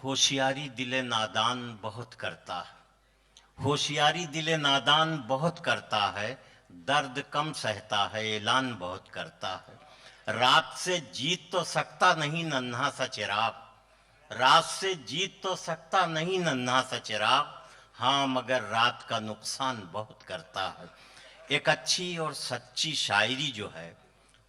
ہوشیاری دل نادان بہت کرتا ہے، ہوشیاری دل نادان بہت کرتا ہے، درد کم سہتا ہے اعلان بہت کرتا ہے۔ رات سے جیت تو سکتا نہیں ننھا سا چراغ، رات سے جیت تو سکتا نہیں ننھا سا چراغ، ہاں مگر رات کا نقصان بہت کرتا ہے۔ ایک اچھی اور سچی شاعری جو ہے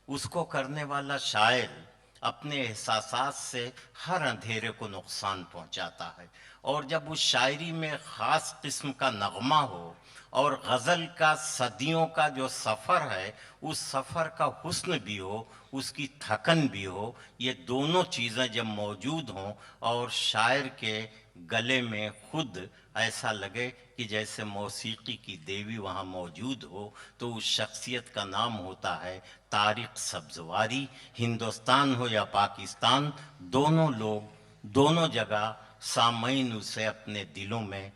اس کو کرنے والا شاعر اپنے احساسات سے ہر اندھیرے کو نقصان پہنچاتا ہے، اور جب اس شاعری میں خاص قسم کا نغمہ ہو اور غزل کا صدیوں کا جو سفر ہے اس سفر کا حسن بھی ہو، اس کی تھکن بھی ہو، یہ دونوں چیزیں جب موجود ہوں اور شاعر کے گلے میں خود ایسا لگے کہ جیسے موسیقی کی دیوی وہاں موجود ہو، تو اس شخصیت کا نام ہوتا ہے طارق سبزواری۔ ہندوستان ہو یا پاکستان، دونوں لوگ دونوں جگہ سامعین اسے اپنے دلوں میں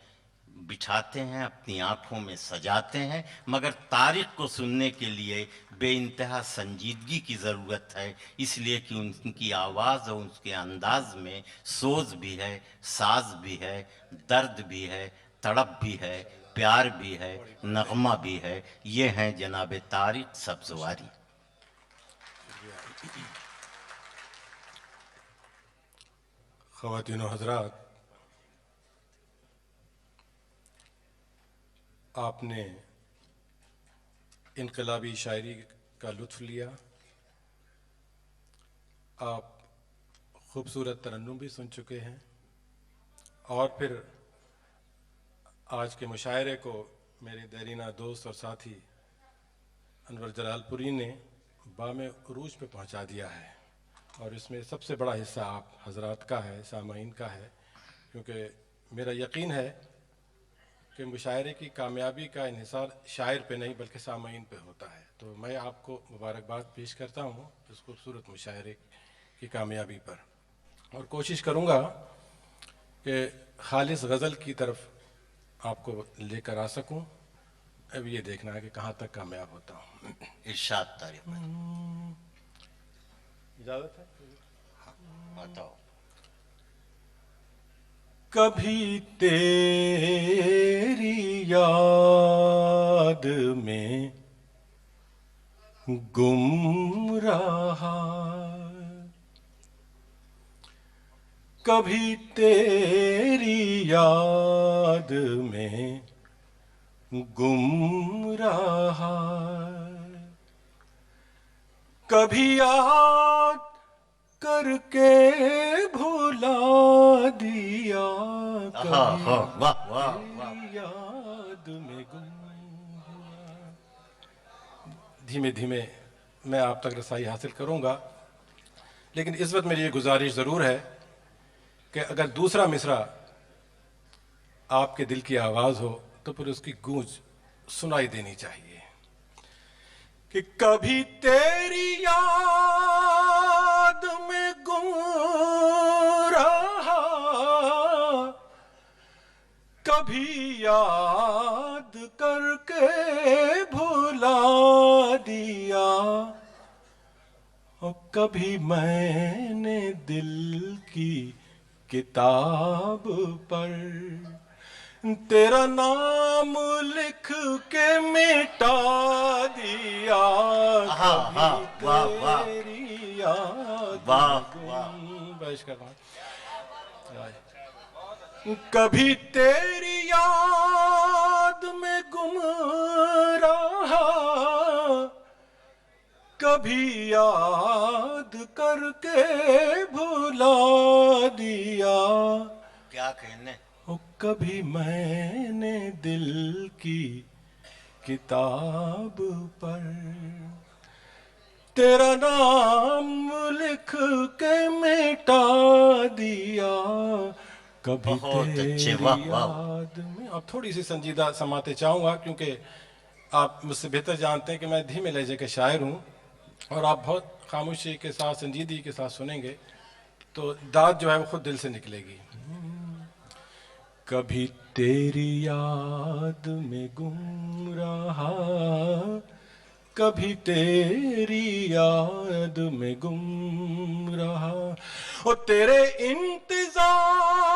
بٹھاتے ہیں، اپنی آنکھوں میں سجاتے ہیں، مگر طارق کو سننے کے لیے بے انتہا سنجیدگی کی ضرورت ہے، اس لیے کہ ان کی آواز اور اس کے انداز میں سوز بھی ہے، ساز بھی ہے، درد بھی ہے، تڑپ بھی ہے، پیار بھی ہے، نغمہ بھی ہے۔ یہ ہیں جناب طارق سبزواری۔ خواتین و حضرات، آپ نے انقلابی شاعری کا لطف لیا، آپ خوبصورت ترنم بھی سن چکے ہیں، اور پھر آج کے مشاعرے کو میرے دیرینہ دوست اور ساتھی انور جلال پوری نے بام عروج پہ پہنچا دیا ہے، اور اس میں سب سے بڑا حصہ آپ حضرات کا ہے، سامعین کا ہے، کیونکہ میرا یقین ہے کہ مشاعرے کی کامیابی کا انحصار شاعر پہ نہیں بلکہ سامعین پہ ہوتا ہے۔ تو میں آپ کو مبارکباد پیش کرتا ہوں اس خوبصورت مشاعرے کی کامیابی پر، اور کوشش کروں گا کہ خالص غزل کی طرف آپ کو لے کر آ سکوں۔ اب یہ دیکھنا ہے کہ کہاں تک کامیاب ہوتا ہوں۔ ارشاد طارق بھائی، اجازت ہے؟ بتاؤ۔ کبھی تیری یاد میں گم رہا، کبھی تیری یاد میں گم رہا، کبھی یاد کر کے بھلا دیا، کبھی تیری یاد میں گم ہوا۔ دھیمے دھیمے میں آپ تک رسائی حاصل کروں گا، لیکن اس وقت میری یہ گزارش ضرور ہے کہ اگر دوسرا مصرع آپ کے دل کی آواز ہو تو پھر اس کی گونج سنائی دینی چاہیے کہ کبھی تیری یاد میں گم رہا، کبھی یاد کر کے بھلا دیا، اور کبھی میں نے دل کی کتاب پر تیرا نام لکھ کے مٹا دیا، کبھی تیری یاد بیش کر رہا ہوں، کبھی تیری یاد میں گم رہا، کبھی یاد کر کے بھلا دیا، کیا کہنے، کبھی میں نے دل کی کتاب پر تیرا نام لکھ کے مٹا دیا، کبھی بہت اچھے، تیری واہ واہ۔ یاد میں۔ اب تھوڑی سی سنجیدہ سماعتیں چاہوں گا، کیونکہ آپ مجھ سے بہتر جانتے ہیں کہ میں دھیمے لہجے کے شاعر ہوں، اور آپ بہت خاموشی کے ساتھ سنجیدگی کے ساتھ سنیں گے تو داد جو ہے وہ خود دل سے نکلے گی۔ کبھی تیری یاد میں گم رہا، کبھی تیری یاد میں گم رہا، اور تیرے انتظار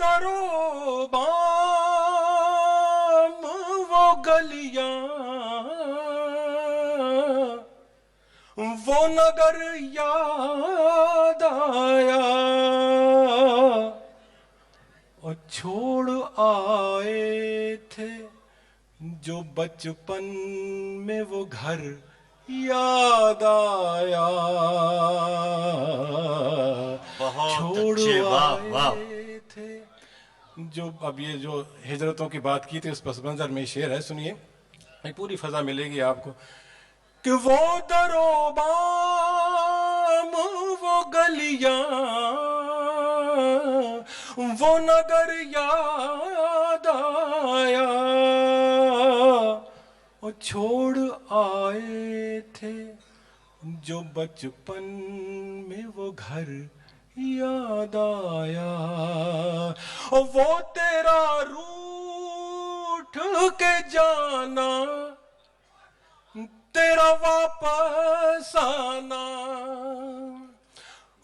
درو بام وہ گلیاں وہ نگر یاد آیا اور چھوڑ آئے تھے جو بچپن میں وہ گھر یاد آیا بہت چھوڑ اچھے، واہ واہ. آئے تھے جو اب یہ جو ہجرتوں کی بات کی تھی اس پس منظر میں شعر ہے سنیے ایک پوری فضا ملے گی آپ کو کہ وہ درو بام وہ گلیاں وہ نگر یاد آیا اور چھوڑ آئے تھے جو بچپن میں وہ گھر یاد آیا اور وہ تیرا روٹھ کے جانا تیرا واپس آنا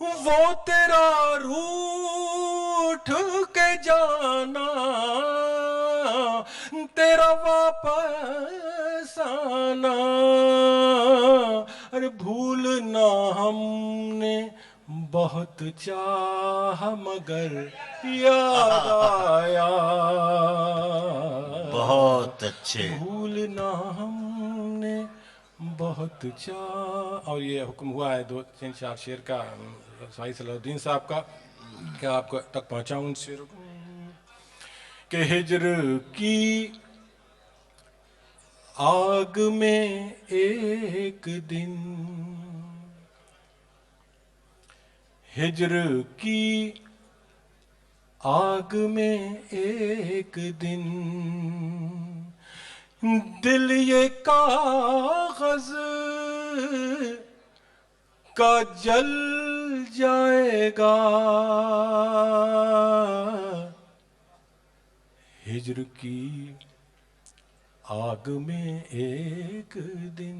وہ تیرا روٹھ کے جانا تیرا واپس آنا ارے بھولنا ہم نے بہت چاہ مگر یاد آیا بہت اچھے. بھولنا ہم نے بہت چاہ اور یہ حکم ہوا ہے 2-3-4 شعر کا سائی صلاح الدین صاحب کا کیا آپ کو تک پہنچاؤں ان شعروں کو کہ ہجر کی آگ میں ایک دن ہجر کی آگ میں ایک دن دل یہ کاغذ کا جل جائے گا ہجر کی آگ میں ایک دن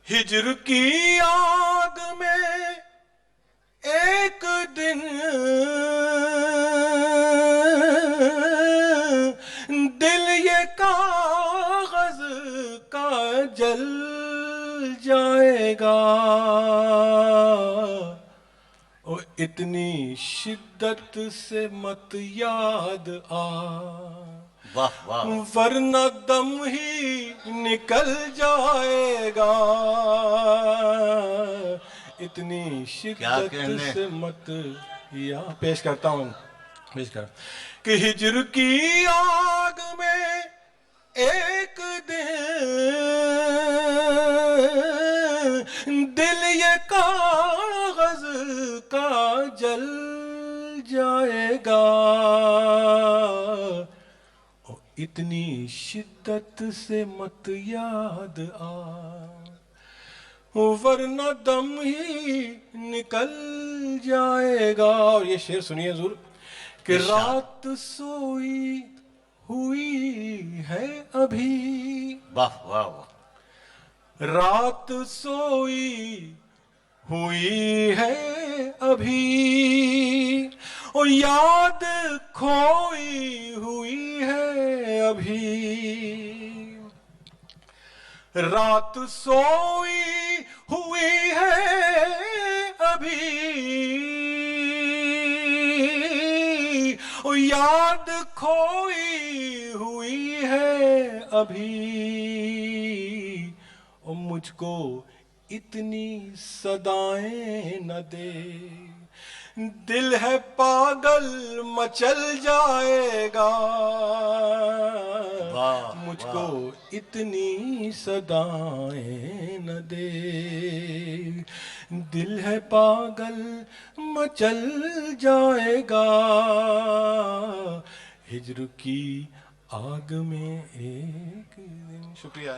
ہجر کی آگ میں ایک دن دل یہ کاغذ کا جل جائے گا اور اتنی شدت سے مت یاد آ واہ واہ. ورنہ دم ہی نکل جائے گا اتنی شدت کہنے؟ سے مت یا پیش کرتا ہوں پیش کر کہ ہجر کی آگ میں ایک دن دل یہ کاغذ کا جل جائے گا اتنی شدت سے مت یاد آ ورنہ دم ہی نکل جائے گا اور یہ شعر سنیے ضرور کہ رات سوئی ہوئی ہے ابھی واہ واہ واہ. رات سوئی ہوئی ہے ابھی اور یاد کھوئی ہوئی ہے ابھی رات سوئی ہوئی ہے ابھی اور یاد کھوئی ہوئی ہے ابھی اور مجھ کو اتنی صدائیں نہ دے دل ہے پاگل مچل جائے گا مجھ کو اتنی صدائیں نہ دے دل ہے پاگل مچل جائے گا ہجر کی آگ میں ایک دن شکریہ